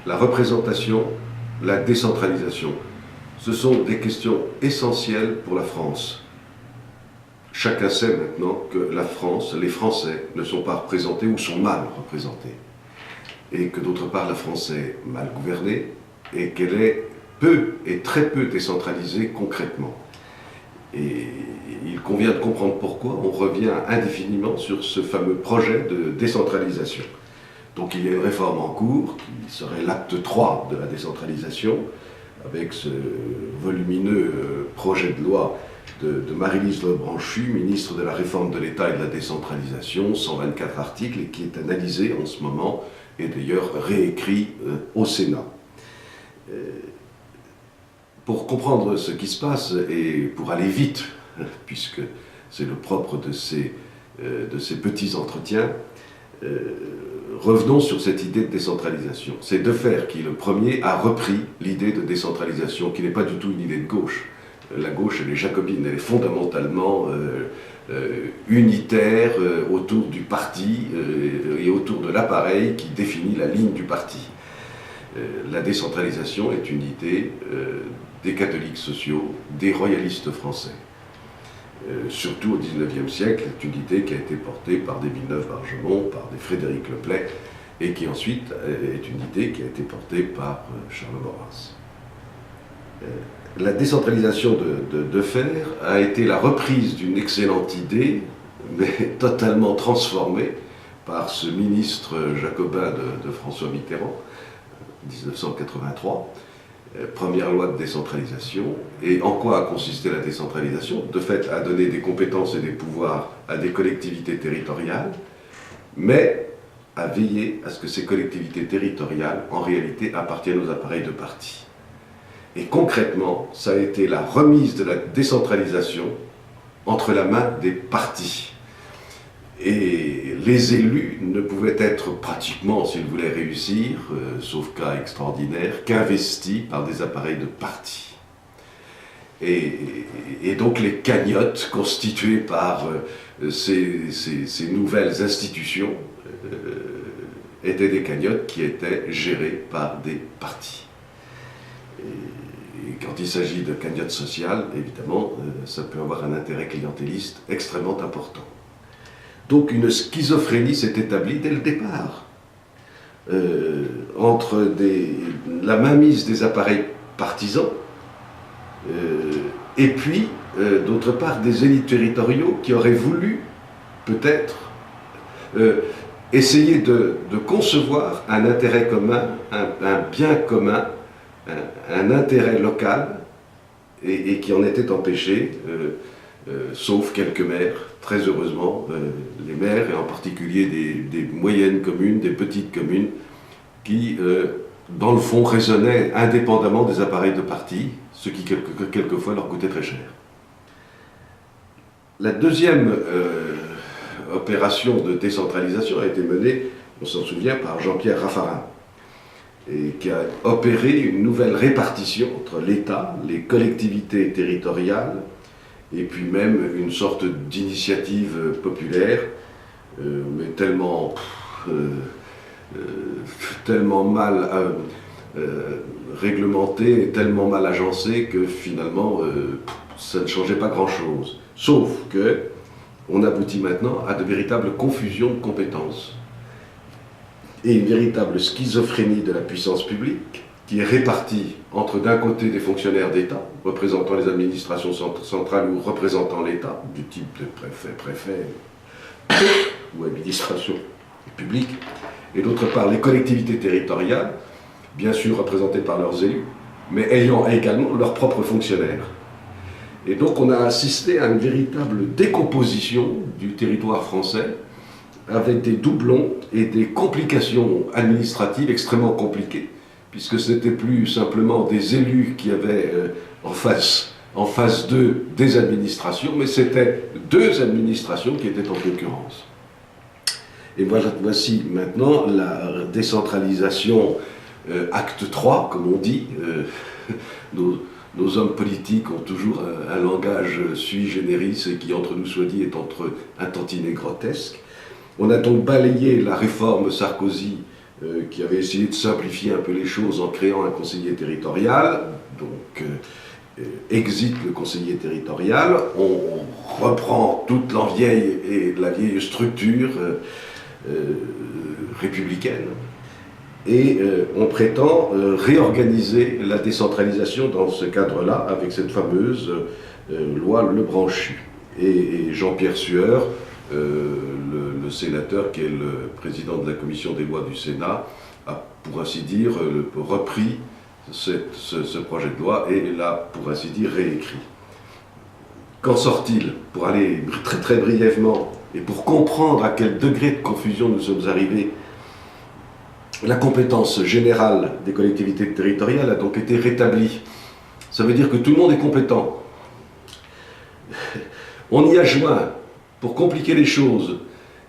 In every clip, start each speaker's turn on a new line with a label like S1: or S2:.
S1: la représentation, la décentralisation. Ce sont des questions essentielles pour la France. Chacun sait maintenant que la France, les Français ne sont pas représentés ou sont mal représentés. Et que d'autre part la France est mal gouvernée et qu'elle est peu et très peu décentralisée concrètement. Et il convient de comprendre pourquoi on revient indéfiniment sur ce fameux projet de décentralisation. Donc il y a une réforme en cours qui serait l'acte 3 de la décentralisation, avec ce volumineux projet de loi de Maryse Lebranchu, ministre de la Réforme de l'État et de la décentralisation, 124 articles, et qui est analysé en ce moment, et d'ailleurs réécrit au Sénat. Pour comprendre ce qui se passe, et pour aller vite, puisque c'est le propre de ces petits entretiens, revenons sur cette idée de décentralisation. C'est Defferre qui, le premier, a repris l'idée de décentralisation, qui n'est pas du tout une idée de gauche. La gauche, elle est jacobine, elle est fondamentalement unitaire autour du parti et autour de l'appareil qui définit la ligne du parti. La décentralisation est une idée des catholiques sociaux, des royalistes français. Surtout au XIXe siècle, c'est une idée qui a été portée par des Villeneuve-Bargemont, par des Frédéric Leplay, et qui ensuite est une idée qui a été portée par Charles Maurras. La décentralisation de Defferre a été la reprise d'une excellente idée, mais totalement transformée par ce ministre jacobin de François Mitterrand, 1983, première loi de décentralisation. Et en quoi a consisté la décentralisation? De fait, à donner des compétences et des pouvoirs à des collectivités territoriales, mais à veiller à ce que ces collectivités territoriales, en réalité, appartiennent aux appareils de parti. Et concrètement, ça a été la remise de la décentralisation entre la main des partis. Et les élus ne pouvaient être pratiquement, s'ils voulaient réussir, sauf cas extraordinaire, qu'investis par des appareils de parti. Et donc les cagnottes constituées par ces nouvelles institutions étaient des cagnottes qui étaient gérées par des partis. Et quand il s'agit de cagnottes sociales, évidemment, ça peut avoir un intérêt clientéliste extrêmement important. Donc une schizophrénie s'est établie dès le départ, entre la mainmise des appareils partisans, et puis, d'autre part, des élites territoriaux qui auraient voulu, peut-être, essayer de concevoir un intérêt commun, un bien commun, un intérêt local, et qui en étaient empêchés, sauf quelques maires, très heureusement, les maires, et en particulier des moyennes communes, des petites communes, qui, dans le fond, raisonnaient indépendamment des appareils de parti, ce qui quelquefois leur coûtait très cher. La deuxième opération de décentralisation a été menée, on s'en souvient, par Jean-Pierre Raffarin, et qui a opéré une nouvelle répartition entre l'État, les collectivités territoriales, et puis même une sorte d'initiative populaire, mais tellement mal réglementée et tellement mal agencée que finalement ça ne changeait pas grand-chose. Sauf que on aboutit maintenant à de véritables confusions de compétences et une véritable schizophrénie de la puissance publique qui est répartie entre d'un côté des fonctionnaires d'État, représentant les administrations centrales ou représentant l'État, du type de préfet ou administration publique, et d'autre part les collectivités territoriales, bien sûr représentées par leurs élus, mais ayant également leurs propres fonctionnaires. Et donc on a assisté à une véritable décomposition du territoire français, avec des doublons et des complications administratives extrêmement compliquées, puisque ce n'était plus simplement des élus qui avaient en face d'eux des administrations, mais c'était deux administrations qui étaient en concurrence. Et voici maintenant la décentralisation acte 3, comme on dit. Nos hommes politiques ont toujours un langage sui generis et qui, entre nous soit dit, est un tantinet grotesque. On a donc balayé la réforme Sarkozy qui avait essayé de simplifier un peu les choses en créant un conseiller territorial, donc exit le conseiller territorial, on reprend toute la vieille structure républicaine, et on prétend réorganiser la décentralisation dans ce cadre-là, avec cette fameuse loi Lebranchu. Et Jean-Pierre Sueur, le sénateur qui est le président de la commission des lois du Sénat, a pour ainsi dire repris ce projet de loi et l'a pour ainsi dire réécrit. Qu'en sort-il? Pour aller très très brièvement et pour comprendre à quel degré de confusion nous sommes arrivés, la compétence générale des collectivités territoriales a donc été rétablie. Ça veut dire que tout le monde est compétent. On y a joint, pour compliquer les choses,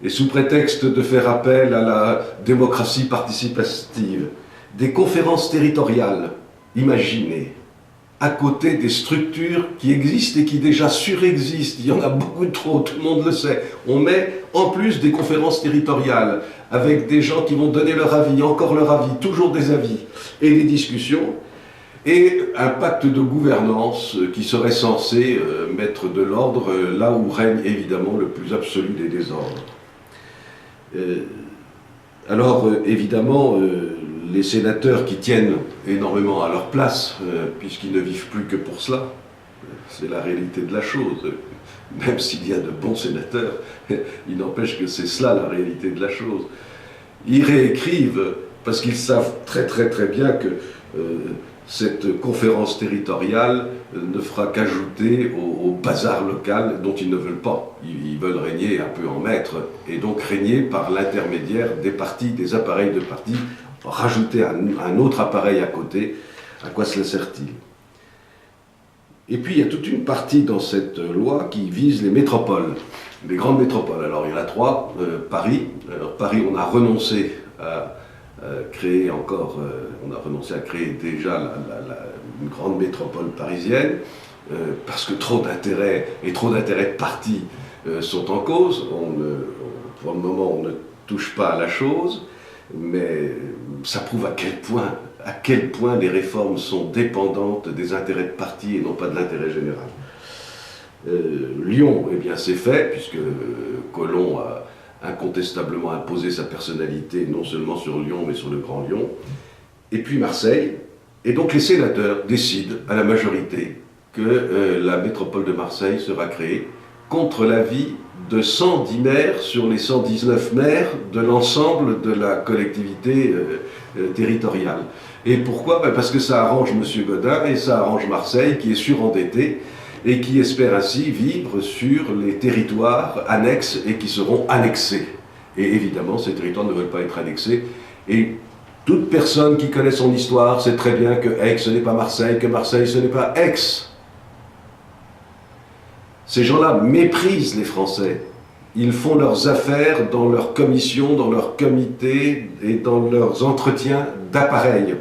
S1: et sous prétexte de faire appel à la démocratie participative, des conférences territoriales, imaginées, à côté des structures qui existent et qui déjà surexistent. Il y en a beaucoup trop, tout le monde le sait. On met en plus des conférences territoriales, avec des gens qui vont donner leur avis, encore leur avis, toujours des avis, et des discussions, et un pacte de gouvernance qui serait censé mettre de l'ordre là où règne évidemment le plus absolu des désordres. Alors évidemment, les sénateurs qui tiennent énormément à leur place, puisqu'ils ne vivent plus que pour cela, c'est la réalité de la chose. Même s'il y a de bons sénateurs, il n'empêche que c'est cela la réalité de la chose. Ils réécrivent parce qu'ils savent très très très bien que cette conférence territoriale ne fera qu'ajouter au bazar local dont ils ne veulent pas. Ils veulent régner un peu en maître, et donc régner par l'intermédiaire des partis, des appareils de partis, rajouter un autre appareil à côté. À quoi cela sert-il? Et puis il y a toute une partie dans cette loi qui vise les métropoles, les grandes métropoles. Alors il y en a trois. Paris. Alors Paris, on a renoncé à créer encore, on a renoncé à créer déjà une grande métropole parisienne, parce que trop d'intérêts et trop d'intérêts de partis sont en cause. Pour le moment, on ne touche pas à la chose, mais ça prouve à quel point les réformes sont dépendantes des intérêts de partis et non pas de l'intérêt général. Lyon, eh bien c'est fait, puisque Colomb a incontestablement imposé sa personnalité, non seulement sur Lyon, mais sur le Grand Lyon. Et puis Marseille. Et donc les sénateurs décident à la majorité que la métropole de Marseille sera créée contre l'avis de 110 maires sur les 119 maires de l'ensemble de la collectivité territoriale. Et pourquoi? Parce que ça arrange M. Gaudin et ça arrange Marseille, qui est surendetté et qui espère ainsi vivre sur les territoires annexes et qui seront annexés. Et évidemment, ces territoires ne veulent pas être annexés. Et toute personne qui connaît son histoire sait très bien que Aix, ce n'est pas Marseille, que Marseille, ce n'est pas Aix. Ces gens-là méprisent les Français. Ils font leurs affaires dans leurs commissions, dans leurs comités et dans leurs entretiens d'appareils.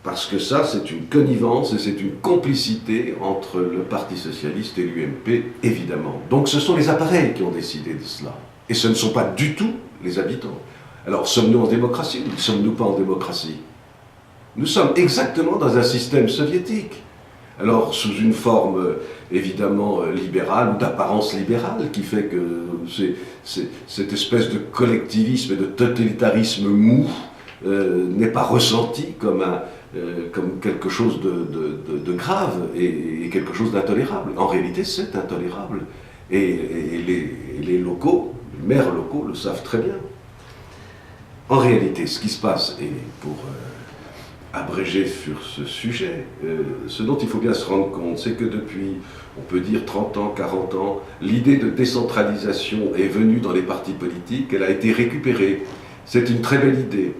S1: Parce que ça, c'est une connivence et c'est une complicité entre le Parti Socialiste et l'UMP, évidemment. Donc ce sont les appareils qui ont décidé de cela. Et ce ne sont pas du tout les habitants. Alors, sommes-nous en démocratie ou ne sommes-nous pas en démocratie? Nous sommes exactement dans un système soviétique. Alors, sous une forme évidemment libérale ou d'apparence libérale, qui fait que cette espèce de collectivisme et de totalitarisme mou n'est pas ressenti comme quelque chose de grave et quelque chose d'intolérable. En réalité, c'est intolérable. Et les locaux, les maires locaux le savent très bien. En réalité, ce qui se passe, et pour abréger sur ce sujet, ce dont il faut bien se rendre compte, c'est que depuis, on peut dire 30 ans, 40 ans, l'idée de décentralisation est venue dans les partis politiques, elle a été récupérée. C'est une très belle idée.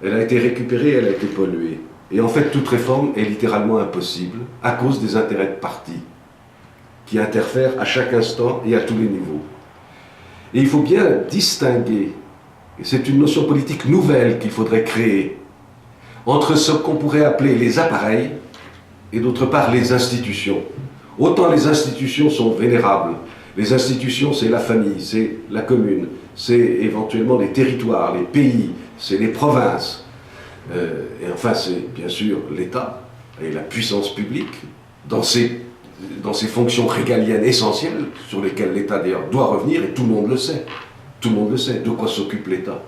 S1: Elle a été récupérée, elle a été polluée. Et en fait, toute réforme est littéralement impossible à cause des intérêts de partis qui interfèrent à chaque instant et à tous les niveaux. Et il faut bien distinguer, et c'est une notion politique nouvelle qu'il faudrait créer, entre ce qu'on pourrait appeler les appareils et d'autre part les institutions. Autant les institutions sont vénérables Les institutions, c'est la famille, c'est la commune, c'est éventuellement les territoires, les pays, c'est les provinces. Et enfin, c'est bien sûr l'État et la puissance publique dans ses fonctions régaliennes essentielles, sur lesquelles l'État d'ailleurs doit revenir, et tout le monde le sait. Tout le monde le sait, de quoi s'occupe l'État.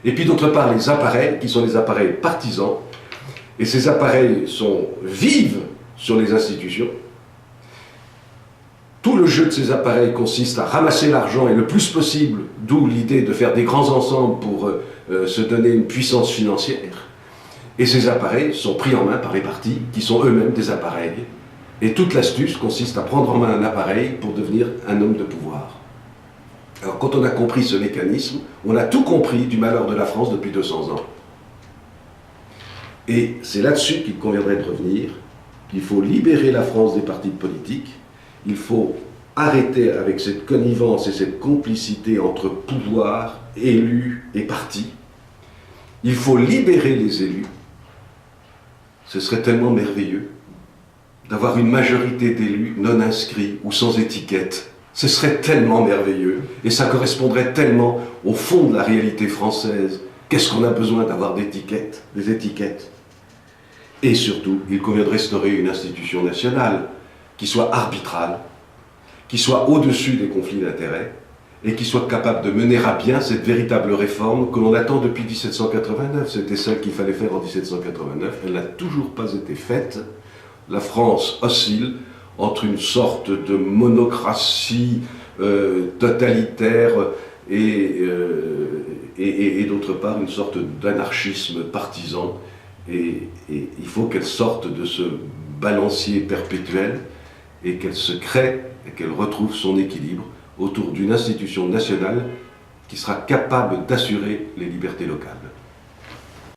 S1: Et puis d'autre part, les appareils, qui sont les appareils partisans, et ces appareils vivent sur les institutions. Tout le jeu de ces appareils consiste à ramasser l'argent et le plus possible, d'où l'idée de faire des grands ensembles pour se donner une puissance financière. Et ces appareils sont pris en main par les partis, qui sont eux-mêmes des appareils. Et toute l'astuce consiste à prendre en main un appareil pour devenir un homme de pouvoir. Alors quand on a compris ce mécanisme, on a tout compris du malheur de la France depuis 200 ans. Et c'est là-dessus qu'il conviendrait de revenir, qu'il faut libérer la France des partis politiques. Il faut arrêter avec cette connivence et cette complicité entre pouvoir, élus et partis. Il faut libérer les élus. Ce serait tellement merveilleux d'avoir une majorité d'élus non inscrits ou sans étiquette. Ce serait tellement merveilleux et ça correspondrait tellement au fond de la réalité française. Qu'est-ce qu'on a besoin d'avoir des étiquettes? Et surtout, il convient de restaurer une institution nationale qui soit arbitrale, qui soit au-dessus des conflits d'intérêts et qui soit capable de mener à bien cette véritable réforme que l'on attend depuis 1789. C'était celle qu'il fallait faire en 1789. Elle n'a toujours pas été faite. La France oscille entre une sorte de monocratie totalitaire et d'autre part une sorte d'anarchisme partisan. Et il faut qu'elle sorte de ce balancier perpétuel et qu'elle se crée et qu'elle retrouve son équilibre autour d'une institution nationale qui sera capable d'assurer les libertés locales.